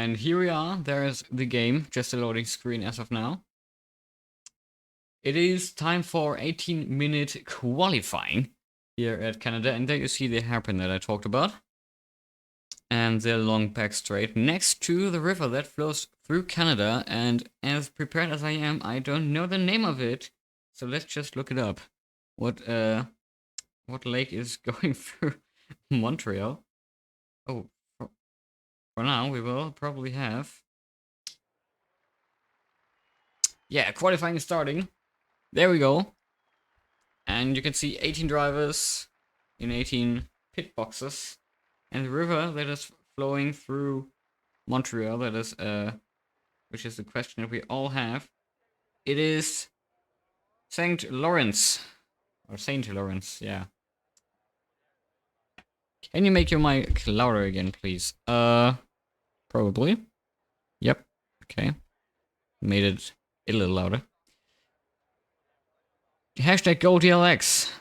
And here we are. There's the game, just a loading screen as of now. It is time for 18-minute qualifying here at Canada. And there you see the hairpin that I talked about. And the long back straight next to the river that flows through Canada. And as prepared as I am, I don't know the name of it. So let's just look it up. What lake is going through Montreal? Oh, for now we will probably have... Yeah, qualifying is starting. There we go. And you can see 18 drivers in 18 pit boxes. And the river that is flowing through Montreal, that is, which is the question that we all have. It is St. Lawrence. Or St. Lawrence, yeah. Can you make your mic louder again, please? Probably. Yep. Okay. Made it a little louder. Hashtag GoDLX.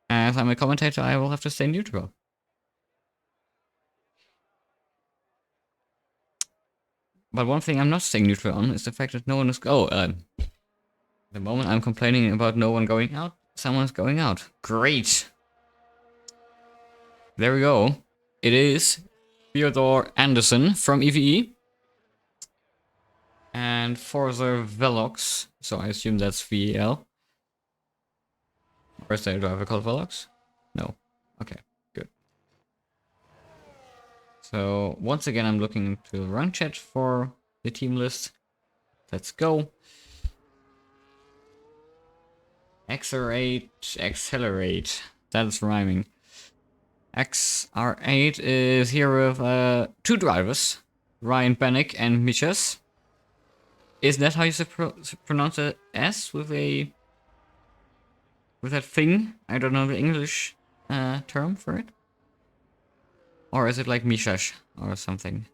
As I'm a commentator, I will have to stay neutral. But one thing I'm not staying neutral on is the fact that no one is... the moment I'm complaining about no one going out, someone's going out. Great. There we go. It is Theodore Anderson from EVE. And for the Velox, so I assume that's VEL. Or is there a driver called Velox? No. Okay, good. So once again, I'm looking into the run chat for the team list. Let's go. Accelerate. That's rhyming. XR8 is here with two drivers, Ryan Bannock and Michas. Is that how you pronounce the S with a... with that thing? I don't know the English term for it. Or is it like Mishash or something?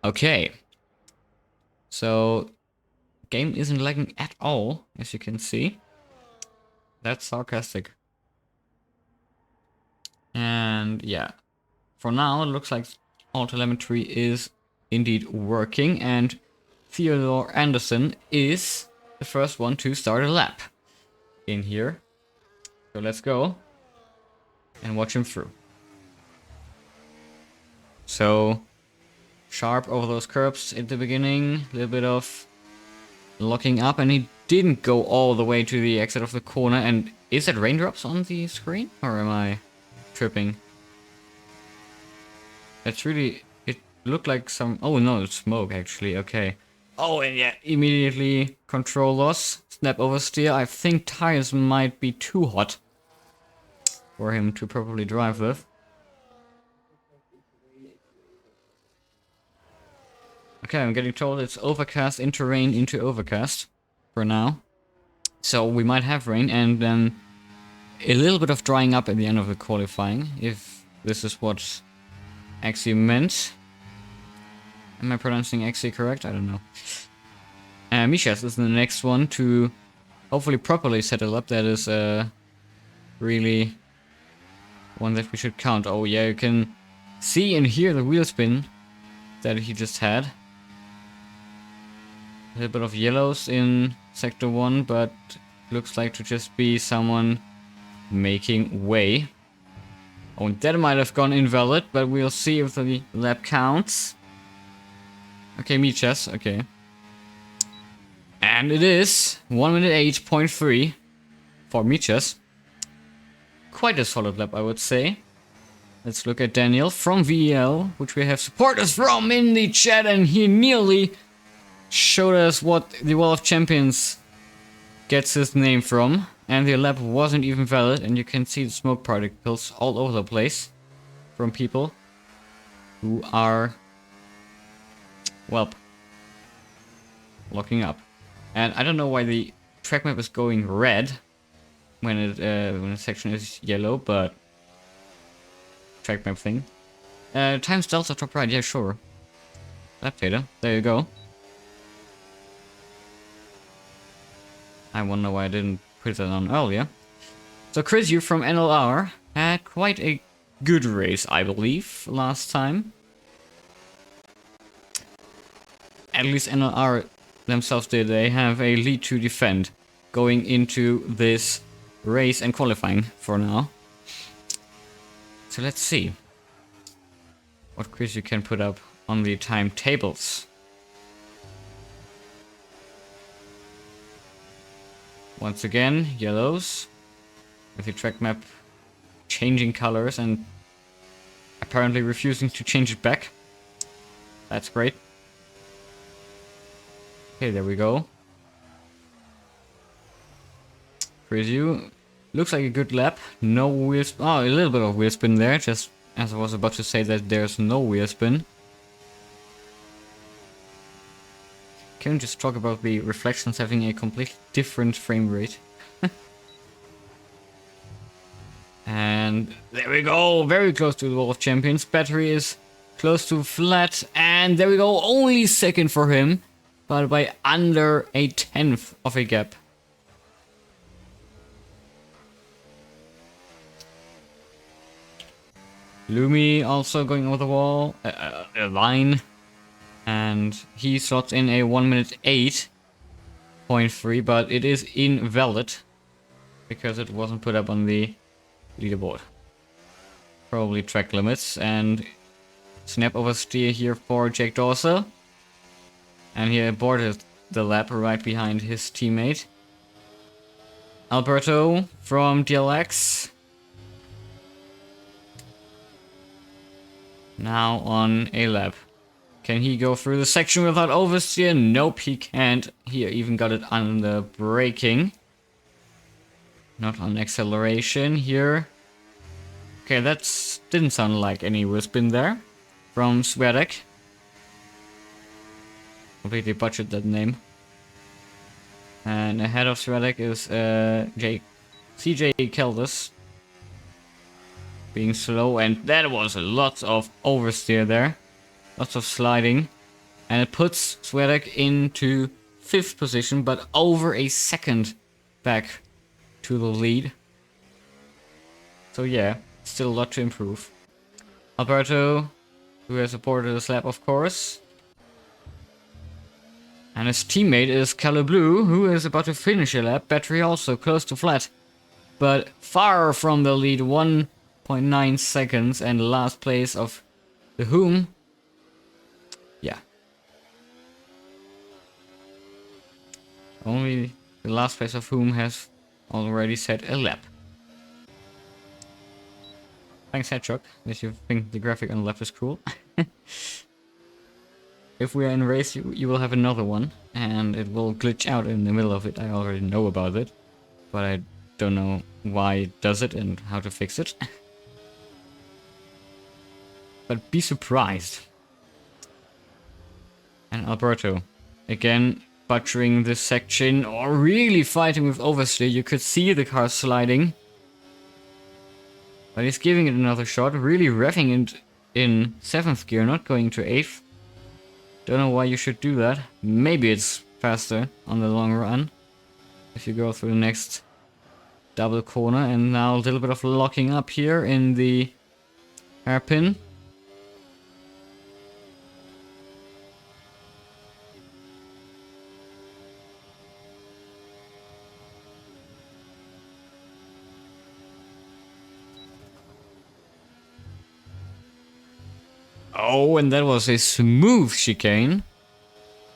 Okay. So, game isn't lagging at all, as you can see. That's sarcastic. And yeah, for now it looks like all telemetry is indeed working, and Theodore Anderson is the first one to start a lap in here. So let's go and watch him through. So sharp over those curbs at the beginning, a little bit of locking up, and he didn't go all the way to the exit of the corner. And is that raindrops on the screen, or am I tripping? It's really... it looked like some... oh no, it's smoke actually, okay. Oh, and yeah, immediately control loss, snap oversteer. I think tires might be too hot for him to properly drive with. Okay, I'm getting told it's overcast into rain into overcast for now. So we might have rain and then a little bit of drying up at the end of the qualifying, if this is what Axie meant. Am I pronouncing Axie correct? I don't know. Mishas is the next one to hopefully properly settle up. That is really one that we should count. Oh yeah, you can see and hear the wheel spin that he just had. A little bit of yellows in sector 1, but looks like to just be someone making way. Oh, and that might have gone invalid, but we'll see if the lap counts. Okay, Michas, okay. And it is 1 minute 8.3 for Michas. Quite a solid lap, I would say. Let's look at Daniel from VEL, which we have supporters from in the chat, and he nearly showed us what the Wall of Champions gets his name from. And the lap wasn't even valid, and you can see the smoke particles all over the place from people who are, well, locking up. And I don't know why the track map is going red when a section is yellow, but track map thing. Times delta top right, yeah, sure. Lap data, there you go. I wonder why I didn't put that on earlier. So Chris, you from NLR had quite a good race, I believe, last time. at least NLR themselves did. They have a lead to defend going into this race and qualifying for now. So let's see what quiz you can put up on the timetables. Once again, yellows with the track map changing colors and apparently refusing to change it back. That's great. Okay, there we go. Preview. Looks like a good lap. No wheel spin. Oh, a little bit of wheel spin there. Just as I was about to say that there's no wheel spin. Can we just talk about the reflections having a completely different frame rate? And there we go. Very close to the wall of champions. Battery is close to flat. And there we go. Only second for him. But by under a tenth of a gap. Lumi also going over the wall, a line, and he slots in a 1 minute 8.3, but it is invalid because it wasn't put up on the leaderboard. Probably track limits, and snap oversteer here for Jake Dawser, and he aborted the lap right behind his teammate. Alberto from DLX. Now on a lap. Can he go through the section without oversteer? Nope, he can't. He even got it on the braking. Not on acceleration here. Okay, that didn't sound like any wheel spin there. From Svedek. Completely butchered that name. And ahead of Svedek is CJ Keldus. Being slow, and that was a lot of oversteer there. Lots of sliding. And it puts Svedek into 5th position, but over a second back to the lead. So yeah, still a lot to improve. Alberto, who has supported this lap, of course. And his teammate is Blue, who is about to finish a lap. Battery also close to flat, but far from the lead. 1.9 seconds, and last place of the Whom. Yeah. Only the last place of Whom has already set a lap. Thanks, Hedgehog, if you think the graphic on the left is cool. If we are in race, you will have another one, and it will glitch out in the middle of it. I already know about it, but I don't know why it does it and how to fix it. But be surprised. And Alberto, again, butchering this section, or really fighting with oversteer. You could see the car sliding. But he's giving it another shot, really revving it in 7th gear, not going to 8th. Don't know why you should do that. Maybe it's faster on the long run. If you go through the next double corner. And now a little bit of locking up here in the hairpin. Oh, and that was a smooth chicane.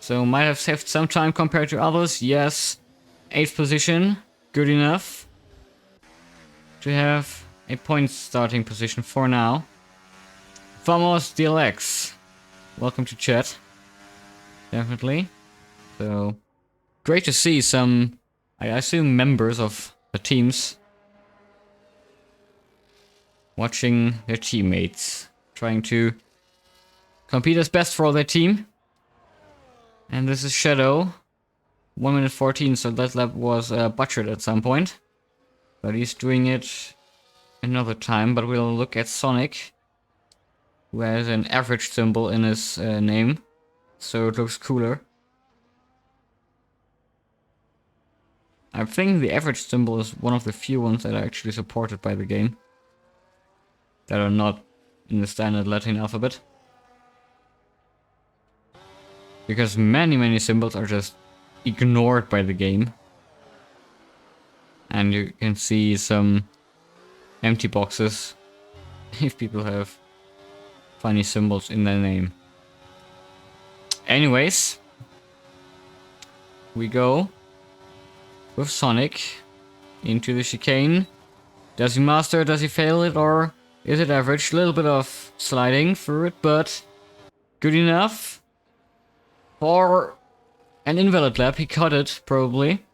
So might have saved some time compared to others. Yes, 8th position, good enough to have a point starting position for now. Famos DLX, welcome to chat. Definitely. So great to see some, I assume, members of the teams watching their teammates, trying to compete as best for their team. And this is Shadow. 1 minute 14, so that lap was butchered at some point. But he's doing it another time. But we'll look at Sonic, who has an average symbol in his name. So it looks cooler. I think the average symbol is one of the few ones that are actually supported by the game. That are not in the standard Latin alphabet. because many symbols are just ignored by the game. And you can see some empty boxes if people have funny symbols in their name. Anyways, we go with Sonic into the chicane. Does he master it? Does he fail it? Or is it average? A little bit of sliding through it, but good enough for an invalid lap. He cut it, probably.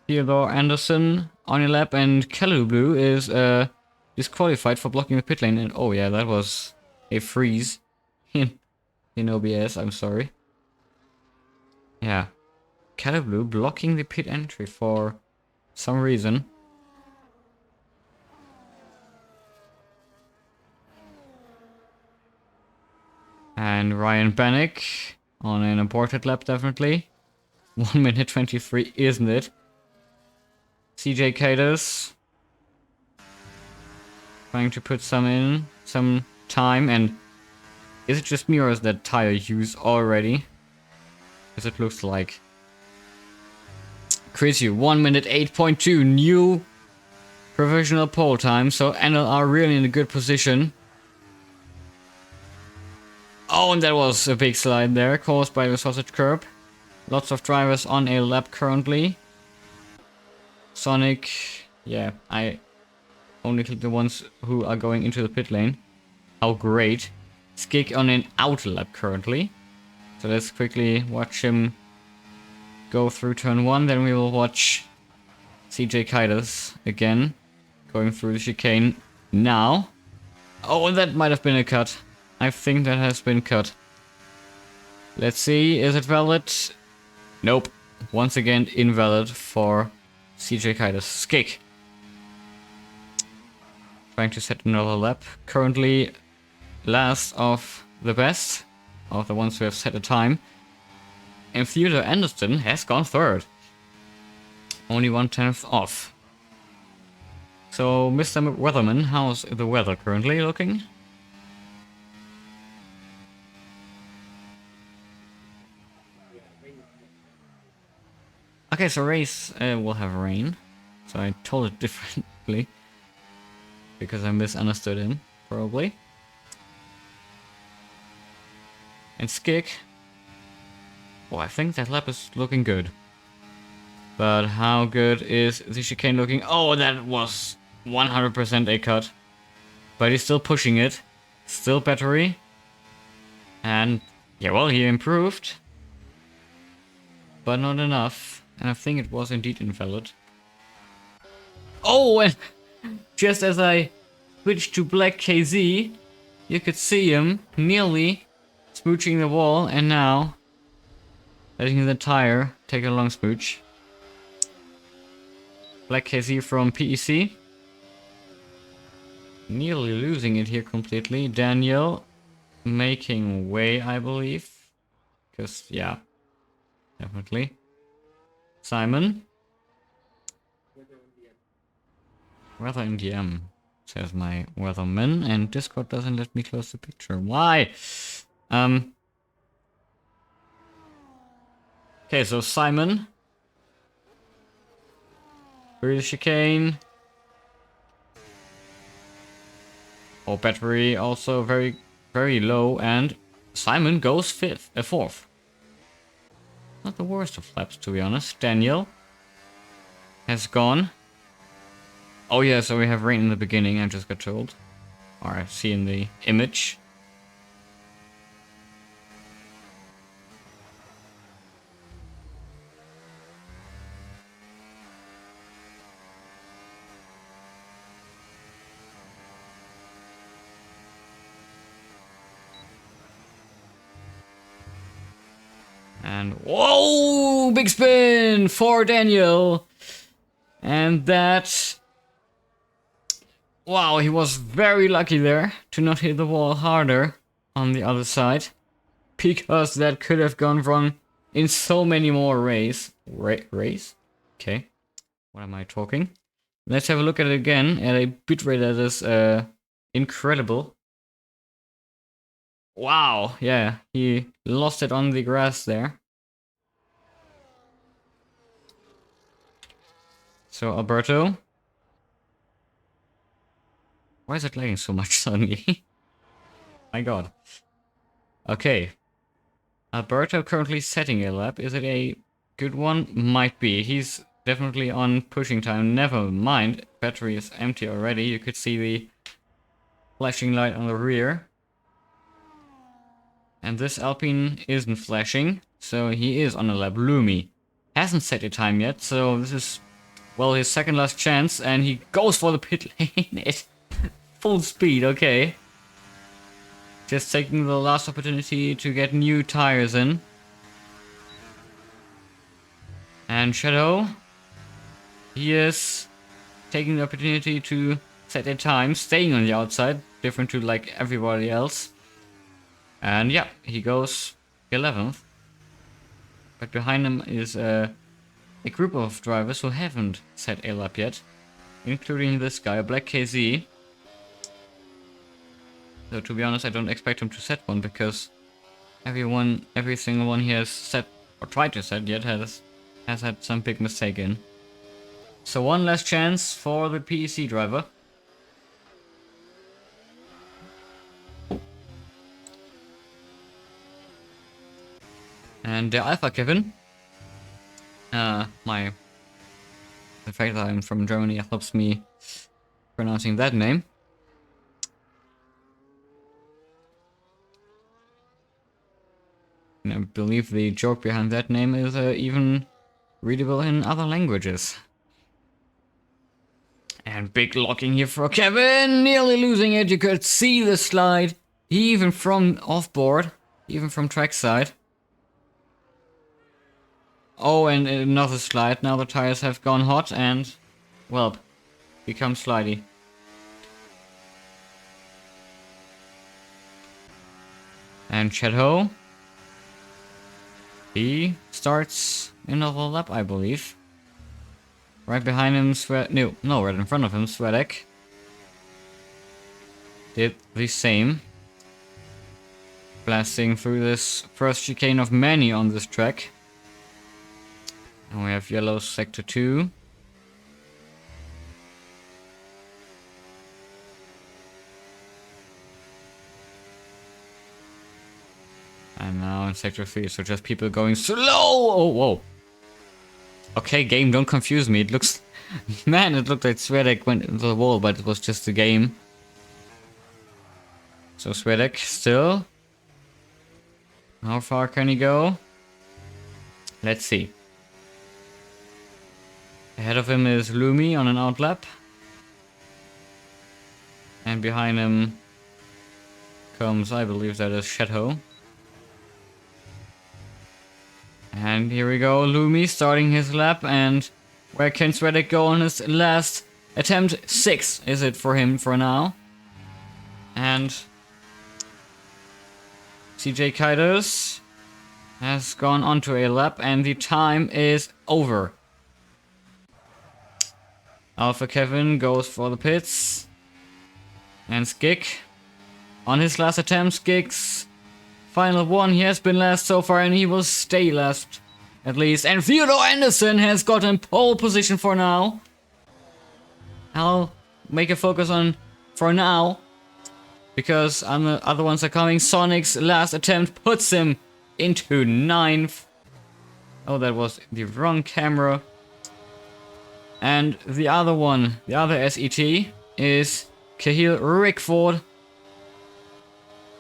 Theodore Anderson on a lap, and Blue is disqualified for blocking the pit lane. And oh yeah, that was a freeze in OBS. I'm sorry. Yeah, Blue blocking the pit entry for some reason. And Ryan Bannock on an aborted lap, definitely. 1 minute 23, isn't it? CJ Cadus trying to put some time, and is it just me or is that tire use already? As it looks like. Crazy, 1 minute 8.2, new provisional pole time, so NL are really in a good position. Oh, and that was a big slide there, caused by the sausage curb. Lots of drivers on a lap currently. Sonic, yeah, I only click the ones who are going into the pit lane. How great. Skik on an outer lap currently. So let's quickly watch him go through turn 1, then we will watch CJ Kaidas again, going through the chicane now. Oh, that might have been a cut. I think that has been cut. Let's see, is it valid? Nope. Once again, invalid for CJ Kaidas. Skik. Trying to set another lap. Currently last of the best, of the ones who have set a time. And Theodore Anderson has gone third. Only 1/10 off. So, Mr. Weatherman, how's the weather currently looking? Okay, so race will have rain. So I told it differently. Because I misunderstood him, probably. And Skik. Oh, I think that lap is looking good. But how good is the chicane looking? Oh, that was 100% a cut. But he's still pushing it. Still battery. And, yeah, well, he improved. But not enough. And I think it was indeed invalid. Oh, and just as I switched to Black KZ, you could see him nearly smooching the wall, and now letting the tire take a long smooch. Black KZ from PEC. Nearly losing it here completely. Daniel making way, I believe. Because, yeah, definitely. Simon. Weather in DM, says my weatherman, and Discord doesn't let me close the picture. Why? Okay, so Simon. Through the chicane. Oh, battery also very low, and Simon goes fourth. Not the worst of laps, to be honest. Daniel has gone. Oh yeah, so we have rain in the beginning, I just got told. Or I see in the image. And whoa, big spin for Daniel. And that, wow, he was very lucky there to not hit the wall harder on the other side, because that could have gone wrong in so many more race. Okay, what am I talking? Let's have a look at it again at a bitrate that is incredible. Wow, yeah, he lost it on the grass there. So Alberto. Why is it lagging so much suddenly? My god. Okay. Alberto currently setting a lap. Is it a good one? Might be. He's definitely on pushing time. Never mind. Battery is empty already. You could see the flashing light on the rear. And this Alpine isn't flashing, so he is on a lap. Lumi hasn't set a time yet, so this is, well, his second last chance, and he goes for the pit lane at full speed, okay. Just taking the last opportunity to get new tires in. And Shadow, he is taking the opportunity to set a time, staying on the outside, different to like everybody else. And yeah, he goes 11th. But behind him is a group of drivers who haven't set a lap yet, including this guy, Black KZ. So to be honest, I don't expect him to set one because every single one he has set or tried to set yet has had some big mistake in. So one last chance for the PEC driver. And Alpha Kevin. The fact that I'm from Germany helps me pronouncing that name. And I believe the joke behind that name is even readable in other languages. And big locking here for Kevin, nearly losing it. You could see the slide, even from offboard, even from trackside. Oh, and another slide. Now the tires have gone hot and, well, become slidey. And Chateau, he starts another lap, I believe. Right behind him, no, right in front of him, Svedek did the same. Blasting through this first chicane of many on this track. And we have yellow sector 2. And now in sector 3, so just people going slow! Oh, whoa. Okay, game, don't confuse me. It looks... Man, it looked like Svedek went into the wall, but it was just the game. So Svedek still. How far can he go? Let's see. Ahead of him is Lumi on an outlap. And behind him comes, I believe that is Shadow. And here we go, Lumi starting his lap, and where can Svedek go on his last attempt? 6 is it for him for now. And CJ Kaidos has gone onto a lap, and the time is over. Alpha Kevin goes for the pits. And Skik on his last attempt. Skik's final one. He has been last so far and he will stay last at least. And Theodore Anderson has gotten pole position for now. I'll make a focus on for now because the other ones are coming. Sonic's last attempt puts him into 9th. Oh, that was the wrong camera. And the other one, the other SET, is Cahill Rickford.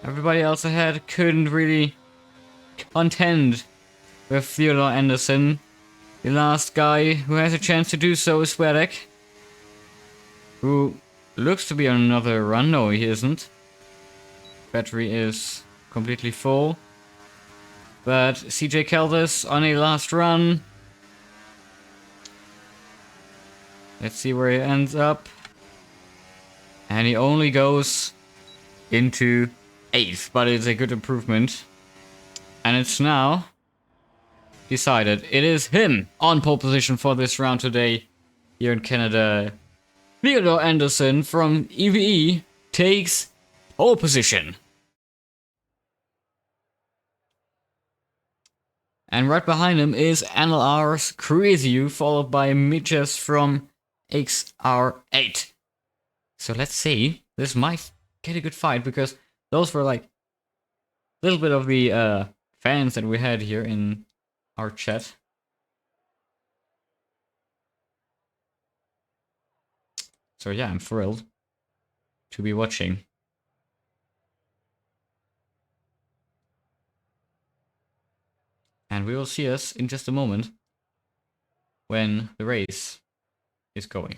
Everybody else ahead couldn't really contend with Theodore Anderson. The last guy who has a chance to do so is Svedek, who looks to be on another run. No, he isn't. Battery is completely full. But CJ Caldas on a last run. Let's see where he ends up. And he only goes into 8th, but it's a good improvement. And it's now decided. It is him on pole position for this round today here in Canada. Theodore Anderson from EVE takes pole position. And right behind him is NLR's Crazy, followed by Mitches from XR8. So let's see. This might get a good fight because those were like a little bit of the fans that we had here in our chat. So yeah, I'm thrilled to be watching. And we will see us in just a moment when the race is going.